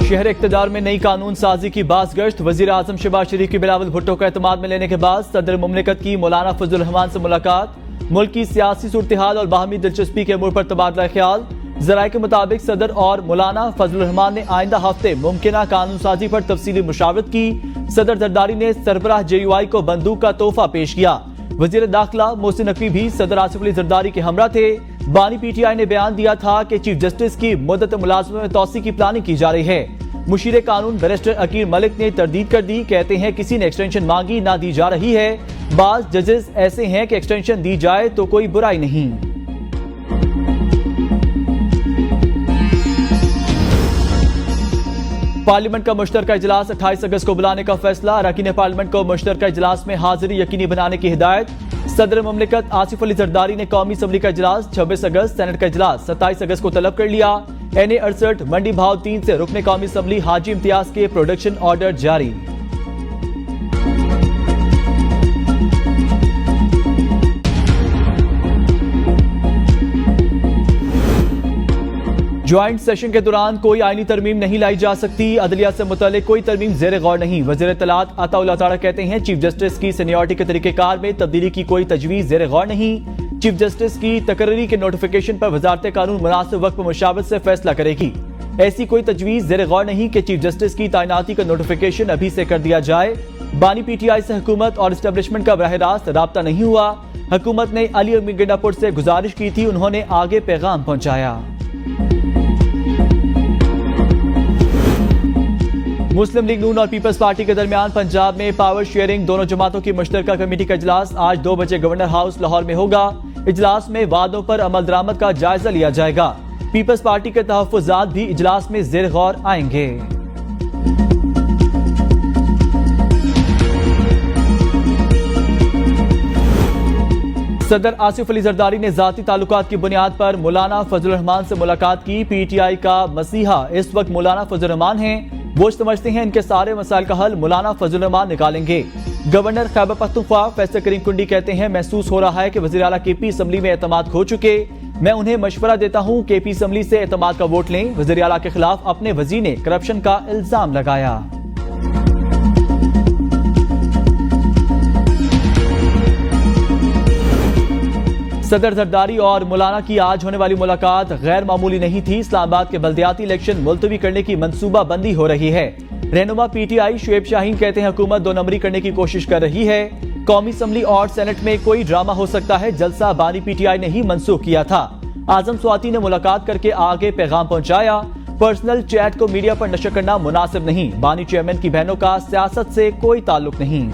शहर इक़्तिदार में नई कानून साजी की बाज़गश्त। वज़ीर आज़म शहबाज शरीफ की बिलावल भुट्टो का एतमाद में लेने के बाद सदर मुमलिकत की मौलाना फजलुर रहमान से मुलाकात। मुल्क की सियासी सूरत-ए-हाल और बाहमी दिलचस्पी के अमूर पर तबादला ख्याल। ज़राए के मुताबिक सदर और मौलाना फजलुर रहमान ने आइंदा हफ्ते मुमकिना कानून साजी पर तफसीली मुशावरत की। सदर जरदारी ने सरबराह JUI को बंदूक का तोहफा पेश किया। वज़ीर दाखिला मोहसिन नकवी भी सदर आसिफ अली जरदारी के हमरा थे। बानी PTI ने बयान दिया था कि चीफ जस्टिस की मुद्दत मुलाजमत में तौसी की प्लानिंग की जा रही है। मुशीर कानून बैरिस्टर अकील मलिक ने तरदीद कर दी। कहते हैं किसी ने एक्सटेंशन मांगी ना दी जा रही है। बाज जजेस ऐसे हैं कि एक्सटेंशन दी जाए तो कोई बुराई नहीं। पार्लियामेंट का मुश्तरका इजलास 28 अगस्त को बुलाने का फैसला। अरकान पार्लियामेंट को मुश्तरका इजलास में हाजिरी यकीनी बनाने की हिदायत। सदर मुमलिकत आसिफ अली जरदारी ने कौमी असम्बली का इजलास 26 अगस्त, सेनेट का इजलास 27 अगस्त को तलब कर लिया। NA 68 मंडी भाव 3 से रुकने कौमी असम्बली हाजी इम्तियाज के प्रोडक्शन ऑर्डर जारी। ज्वाइंट सेशन के दौरान कोई आईनी तरमीम नहीं लाई जा सकती। अदलिया से मुतालिक कोई तरमीम जेर गौर नहीं। वज़ीर इत्तलात अताउल्लाह तारा कहते हैं चीफ जस्टिस की सीनियरिटी के तरीक़ेकार में तब्दीली की कोई तजवीज़ जेर गौर नहीं। चीफ जस्टिस की तकर्री के नोटिफिकेशन पर वजारत कानून मुनासिब वक्त पर मुशावरत से फैसला करेगी। ऐसी कोई तजवीज़ जेर गौर नहीं कि चीफ जस्टिस की तैनाती का नोटिफिकेशन अभी से कर दिया जाए। बानी PTI से हुकूमत और इस्टेब्लिशमेंट का बराह रास्त राब्ता नहीं हुआ। हुकूमत ने अली अमीगंडापुर से गुजारिश की थी, उन्होंने आगे पैगाम पहुंचाया। मुस्लिम लीग नून और पीपल्स पार्टी के दरमियान पंजाब में पावर शेयरिंग दोनों जमातों की मुश्तरका कमेटी का इजलास आज 2 बजे गवर्नर हाउस लाहौर में होगा। इजलास में वादों पर अमल दरामद का जायजा लिया जाएगा। पीपल्स पार्टी के तहफ्फुज़ात भी इजलास में ज़ेर गौर आएंगे। सदर आसिफ अली जरदारी ने जाती ताल्लुकात की बुनियाद पर मौलाना फजलुर रहमान से मुलाकात की। PTI का मसीहा इस वक्त मौलाना फजलुर रहमान हैं। वो समझते हैं इनके सारे मसाइल का हल मौलाना फजलुर रहमान निकालेंगे। गवर्नर खैबर पख्तूनख्वा फैसल करीम कुंडी कहते हैं महसूस हो रहा है कि वज़ीर आला KP असम्बली में एतमाद खो चुके। मैं उन्हें मशवरा देता हूं KP असम्बली से एतमाद का वोट लें। वज़ीर आला के खिलाफ अपने वज़ीर ने करप्शन का इल्जाम लगाया। सदर जरदारी और मौलाना की आज होने वाली मुलाकात गैर मामूली नहीं थी। इस्लामाबाद के बल्दियाती इलेक्शन मुलतवी करने की मंसूबा बंदी हो रही है। रहनुमा PTI शुएब शाहीन कहते हैं हुकूमत 2 नंबरी करने की कोशिश कर रही है। कौमी असम्बली और सेनेट में कोई ड्रामा हो सकता है। जलसा बानी PTI ने ही मंसूख किया था। आजम स्वाति ने मुलाकात करके आगे पैगाम पहुंचाया। पर्सनल चैट को मीडिया पर नशर करना मुनासिब नहीं। बानी चेयरमैन की बहनों का सियासत से कोई ताल्लुक नहीं।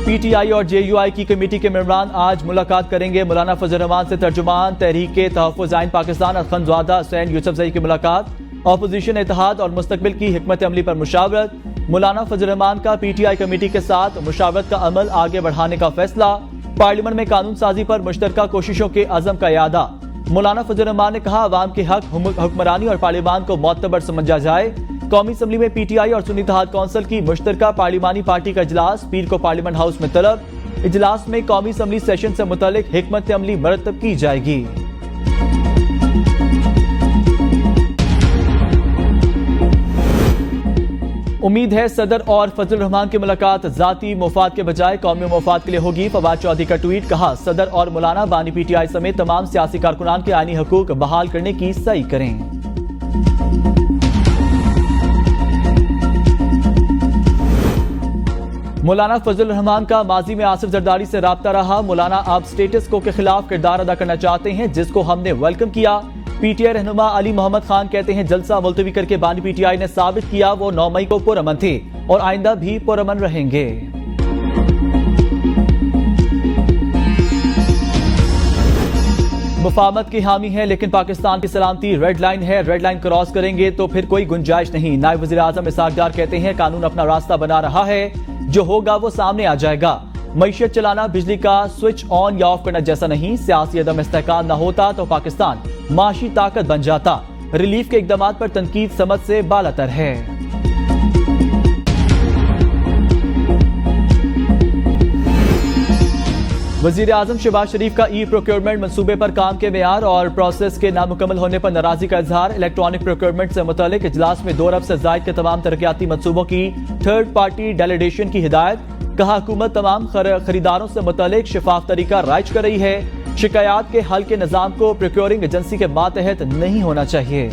PTI और JUI की कमेटी के मेंबरान आज मुलाकात करेंगे। मौलाना फजलुर रहमान से तर्जुमान तहरीक तहफ़्फ़ुज़ आइन पाकिस्तान अखंदज़ादा हुसैन यूसुफ़ज़ई की मुलाकात। अपोजिशन इत्तेहाद और मुस्तकबिल की हिकमत अमली पर मुशावरत। मौलाना फजलुर रहमान का PTI कमेटी के साथ मुशावरत का अमल आगे बढ़ाने का फैसला। पार्लियामेंट में कानून साजी पर मुश्तरका कोशिशों के अज़म का यादा। मौलाना फजलुर रहमान ने कहा अवाम के हक हुक्मरानी और पार्लियामान को मोतबर समझा जाए। कौमी असम्बली में PTI और सुन्नी इत्तेहाद कौंसिल की मुश्तरका पार्लिमानी पार्टी का इजलास पीर को पार्लियामेंट हाउस में तलब। इजलास में कौमी असम्बली सेशन से मुतालिक हिकमत अमली मरतब की जाएगी। उम्मीद है सदर और फजलुर रहमान की मुलाकात जाती मुफाद के बजाय कौमी मुफाद के लिए होगी। फवाद चौधरी का ट्वीट, कहा सदर और मौलाना बानी PTI समेत तमाम सियासी कारकुनान के आईनी हकूक बहाल करने की सही करें। मौलाना फजलुर रहमान का माजी में आसिफ जरदारी से राब्ता रहा। मौलाना अब स्टेटस को के खिलाफ किरदार अदा करना चाहते हैं जिसको हमने वेलकम किया। PTI रहनुमा अली मोहम्मद खान कहते हैं जलसा मुलतवी करके बानी PTI ने साबित किया वो 9 मई को पुरअमन थे और आइंदा भी पुरअमन रहेंगे। मुफाहमत की हामी है लेकिन पाकिस्तान की सलामती रेड लाइन है। रेड लाइन क्रॉस करेंगे तो फिर कोई गुंजाइश नहीं। नायब वज़ीर आज़म इसहाक डार कहते हैं कानून अपना रास्ता बना रहा है, जो होगा वो सामने आ जाएगा। मईशत चलाना बिजली का स्विच ऑन या ऑफ करना जैसा नहीं। सियासी अदम इस्तेहकाम न होता तो पाकिस्तान माशी ताकत बन जाता। रिलीफ के इक़दामात पर तनकीद समझ से बालातर है। वजीर आजम शहबाज शरीफ का ई प्रोक्योरमेंट मंसूबे पर काम के मेयार और प्रोसेस के नामुकम्मल होने पर नाराजगी का इजहार। इलेक्ट्रॉनिक प्रोक्योरमेंट से मुतालिक इजलास में 2 अरब से जायद के तमाम तरक्याती मंसूबों की थर्ड पार्टी डेलीगेशन की हिदायत। कहा हुकूमत तमाम खरीदारों से मुतालिक शफाफ तरीका राइज कर रही है। शिकायत के हल के निजाम को प्रोक्योरिंग एजेंसी के मातहत नहीं होना चाहिए।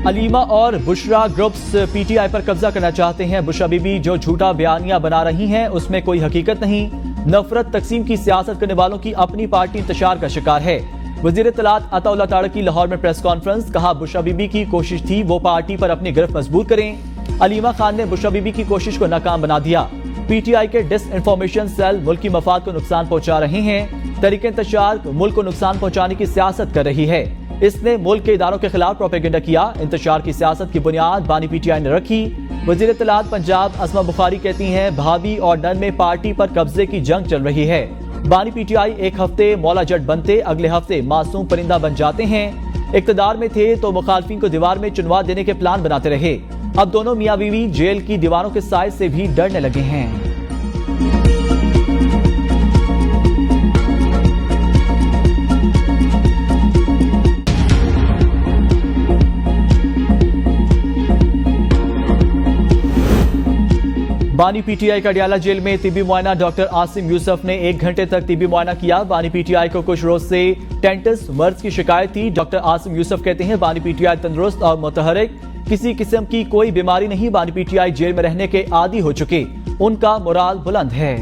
अलीमा और बुशरा ग्रुप्स पीटीआई पर कब्जा करना चाहते हैं। बुशरा बीबी जो झूठा बयानिया बना रही हैं उसमें कोई हकीकत नहीं। नफरत तकसीम की सियासत करने वालों की अपनी पार्टी इंतशार का शिकार है। वजीर इत्तलात अताउल्लाह तारड़ की लाहौर में प्रेस कॉन्फ्रेंस। कहा बुशरा बीबी की कोशिश थी वो पार्टी पर अपनी गिरफ्त मजबूत करें। अलीमा खान ने बुशरा बीबी की कोशिश को नाकाम बना दिया। पीटीआई के डिस इंफॉर्मेशन सेल मुल्की मफाद को नुकसान पहुंचा रहे हैं। तरीके इंतशार मुल्क को नुकसान पहुंचाने की सियासत कर रही है। इसने मुल्क के इदारों के खिलाफ प्रोपेगेंडा किया। इंतशार की सियासत की बुनियाद बानी पीटीआई ने रखी। वजीर इत्तलात पंजाब असमा बुखारी कहती हैं भाभी और डन में पार्टी पर कब्जे की जंग चल रही है। बानी पीटीआई एक हफ्ते मौला जट बनते, अगले हफ्ते मासूम परिंदा बन जाते हैं। इक्तदार में थे तो मुखालफिन को दीवार में चुनवा देने के प्लान बनाते रहे। अब दोनों मियां बीवी जेल की दीवारों के साइज से भी डरने लगे हैं। बानी पीटीआई का अडियाला जेल में तिबी मुआयना डॉक्टर आसिम यूसुफ ने 1 घंटे तक तिबी मुआयना किया। बानी पीटीआई को कुछ रोज से टेंटस मर्ज की शिकायत थी। डॉक्टर आसिम यूसुफ कहते हैं बानी पीटीआई तंदुरुस्त और मुतहरिक, किसी किस्म की कोई बीमारी नहीं। बानी पीटीआई जेल में रहने के आदी हो चुके, उनका मोराल बुलंद है।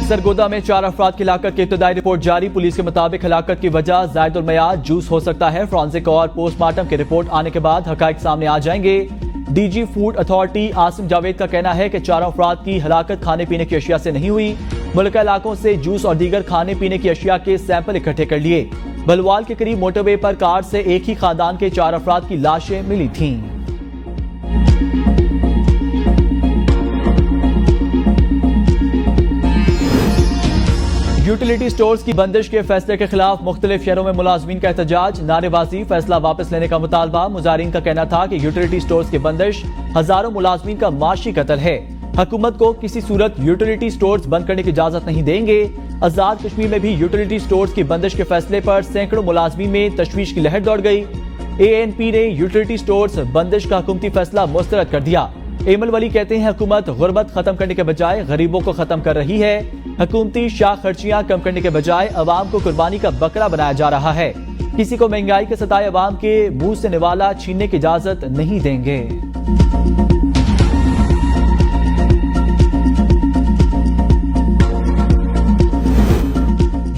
सरगोदा में 4 अफराद की हलाकत की इब्तदाई रिपोर्ट जारी। पुलिस के मुताबिक हलाकत की वजह जायदुल मयाद जूस हो सकता है। फॉरेंसिक और पोस्टमार्टम की रिपोर्ट आने के बाद हकाइक सामने आ जाएंगे। DG food authority Asim Javed का कहना है कि 4 अफराद की हलाकत खाने पीने की अशिया से नहीं हुई। मुल्का इलाकों से जूस और दीगर खाने पीने की अशिया के सैंपल इकट्ठे कर लिए। बलवाल के करीब मोटरवे पर कार से एक ही खानदान के 4 अफराद की लाशें मिली थीं। यूटिलिटी स्टोर्स की बंदिश के फैसले के खिलाफ मुख्तलिफ शहरों में मुलाजमीन का एहतजाज, नारेबाजी, फैसला वापस लेने का मुतालबा। मुजाहिरीन का कहना था कि यूटिलिटी स्टोर्स की बंदिश हजारों मुलाजमीन का माशी कत्ल है। हुकूमत को किसी सूरत यूटिलिटी स्टोर्स बंद करने की इजाजत नहीं देंगे। आजाद कश्मीर में भी यूटिलिटी स्टोर्स की बंदिश के फैसले पर सैकड़ों मुलाजमीन में तशवीश की लहर दौड़ गई। ANP ने यूटिलिटी स्टोर्स बंदिश का हुकूमती फैसला मुस्तरद कर दिया। एमल वली कहते हैं हुकूमत गुर्बत खत्म करने के बजाय गरीबों को खत्म कर रही है। हुकूमती शाह खर्चियां कम करने के बजाय अवाम को कुर्बानी का बकरा बनाया जा रहा है। किसी को महंगाई के सताए अवाम के मुंह से निवाला छीनने की इजाजत नहीं देंगे।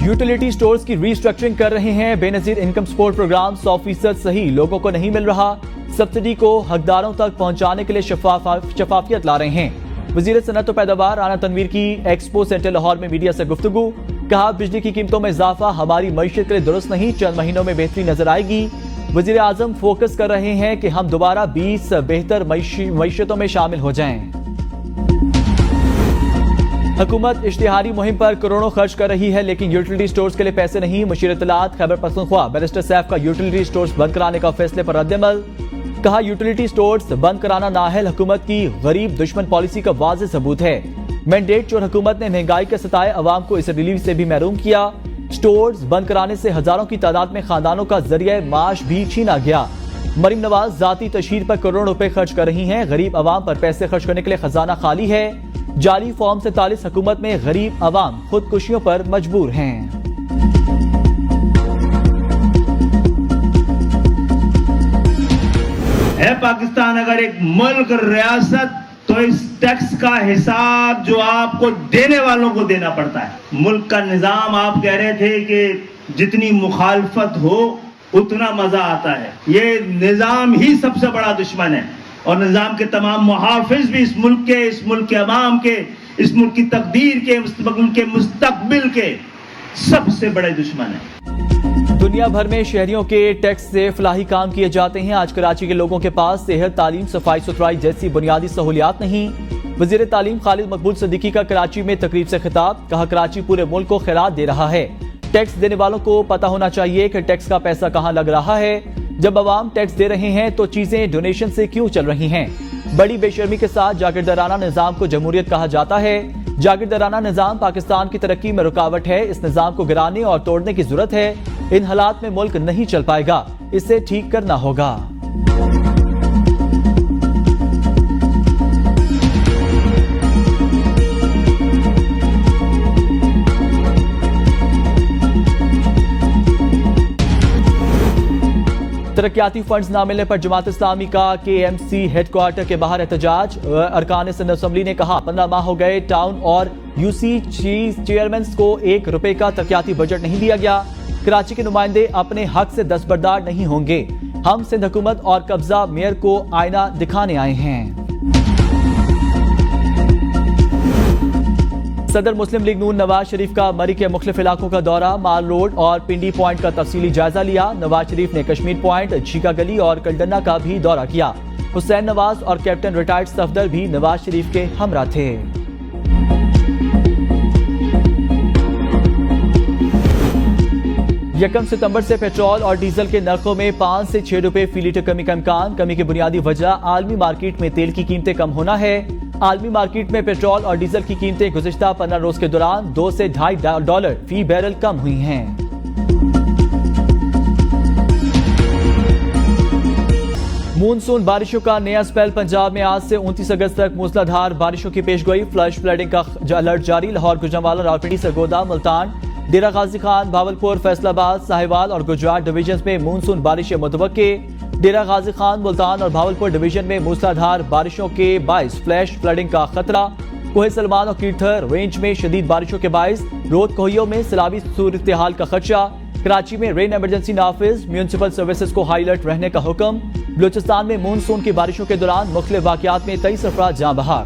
यूटिलिटी स्टोर्स की रीस्ट्रक्चरिंग कर रहे हैं। बेनजीर इनकम सपोर्ट प्रोग्राम 100% सही लोगों को नहीं मिल रहा। सब्सिडी को हकदारों तक पहुंचाने के लिए शफाफियत ला रहे हैं। वजीर सनत और पैदावार राना तनवीर की एक्सपो सेंटर लाहौर में मीडिया से गुफ्तगू। कहा बिजली की कीमतों में इजाफा हमारी मईशत के लिए दुरुस्त नहीं, चंद महीनों में बेहतरी नजर आएगी। वजीर आजम फोकस कर रहे हैं कि हम दोबारा 20 बेहतर मईशतों में शामिल हो जाएं। हुकूमत इश्तिहारी मुहिम पर करोड़ों खर्च कर रही है लेकिन यूटिलिटी स्टोर्स के लिए पैसे नहीं। मुशीर इत्तलात खैबर पख्तूनख्वा बैरिस्टर सैफ का यूटिलिटी स्टोर्स बंद कराने का फैसले पर रद्दअमल। कहा यूटिलिटी स्टोर्स बंद कराना नाअहल हुकूमत की गरीब दुश्मन पॉलिसी का वाज़ेह सबूत है। मैंडेट चोर हुकूमत ने महंगाई के सताए अवाम को इस रिलीफ से भी महरूम किया। स्टोर्स बंद कराने से हजारों की तादाद में खानदानों का जरिया माश भी छीना गया। मरीम नवाज जाती तशहीर पर करोड़ों रुपए खर्च कर रही हैं। गरीब अवाम पर पैसे खर्च करने के लिए खजाना खाली है। जाली फॉर्म से 43 हुकूमत में गरीब अवाम खुदकुशियों पर मजबूर हैं। है पाकिस्तान अगर एक मुल्क रियासत तो इस टैक्स का हिसाब जो आपको देने वालों को देना पड़ता है। मुल्क का निजाम आप कह रहे थे कि जितनी मुखालफत हो उतना मजा आता है। ये निजाम ही सबसे बड़ा दुश्मन है और निजाम के तमाम मुहाफिज भी इस मुल्क के अवाम के, इस मुल्क की तकदीर के, मुस्तकबिल के सबसे बड़े दुश्मन है। दुनिया भर में शहरियों के टैक्स से फलाही काम किए जाते हैं। आज कराची के लोगों के पास सेहत, तालीम, सफाई सुथराई जैसी बुनियादी सहूलियात नहीं। वजीर तालीम खालिद मकबूल सिद्दीकी का कराची में तकरीब से खिताब, कहा कराची पूरे मुल्क को खैरात दे रहा है। टैक्स देने वालों को पता होना चाहिए कि टैक्स का पैसा कहां लग रहा है। जब अवाम टैक्स दे रहे हैं तो चीजें डोनेशन से क्यों चल रही हैं। बड़ी बेशर्मी के साथ जागीरदाराना निजाम को जमहूरियत कहा जाता है। जागीरदाराना निजाम पाकिस्तान की तरक्की में रुकावट है। इस निजाम को गिराने और तोड़ने की जरूरत है। इन हालात में मुल्क नहीं चल पाएगा, इसे ठीक करना होगा। तरक्याती फंड्स न मिलने पर जमात इस्लामी का KMC हेडक्वार्टर के बाहर एहतजाज। अरकान सिंध असेंबली ने कहा 15 माह हो गए, टाउन और UC चेयरमैन को ₹1 का तरक्याती बजट नहीं दिया गया। कराची के नुमाइंदे अपने हक से दस्तबरदार नहीं होंगे। हम सिंध हुकूमत और कब्जा मेयर को आईना दिखाने आए हैं। सदर मुस्लिम लीग नून नवाज शरीफ का मरी के मुख्तलिफ इलाकों का दौरा, माल रोड और पिंडी पॉइंट का तफसीली जायजा लिया। नवाज शरीफ ने कश्मीर पॉइंट, झीका गली और कलडन्ना का भी दौरा किया। हुसैन नवाज और कैप्टन रिटायर्ड सफदर भी नवाज शरीफ के हमरा थे। यकम सितंबर से पेट्रोल और डीजल के नरखों में 5 से 6 रुपए फी लीटर कमी का इम्कान। कमी की बुनियादी वजह आलमी मार्केट में तेल की कीमतें कम होना है। आलमी मार्केट में पेट्रोल और डीजल की कीमतें गुज़िश्ता 15 रोज के दौरान $2 से $2.5 फी बैरल कम हुई हैं। मूनसून बारिशों का नया स्पेल पंजाब में आज से 29 अगस्त तक मूसलाधार बारिशों की पेशगोई। फ्लश फ्लडिंग का अलर्ट जारी। लाहौर, गुजरांवाला, रावलपिंडी, सरगोदा, मुल्तान, डेरा गाजी खान, भावलपुर, फैसलाबाद, साहिवाल और गुजरात डिवीजन में मूनसून बारिशें मुतवक्के। डेरा गाजी खान, मुल्तान और भावलपुर डिवीजन में मूसलाधार बारिशों के बाइस फ्लैश फ्लडिंग का खतरा। कोहे सलमान और कीर्थर रेंज में शदीद बारिशों के बाइस रोड कोहियों में सैलाबी सूरत हाल का खदशा। कराची में रेन इमरजेंसी नाफिज, म्यूनिसिपल सर्विसेज को हाई अलर्ट रहने का हुक्म। बलूचिस्तान में मूनसून की बारिशों के दौरान मुख्तलिफ वाकयात में 23 अफराद जाँ बहक।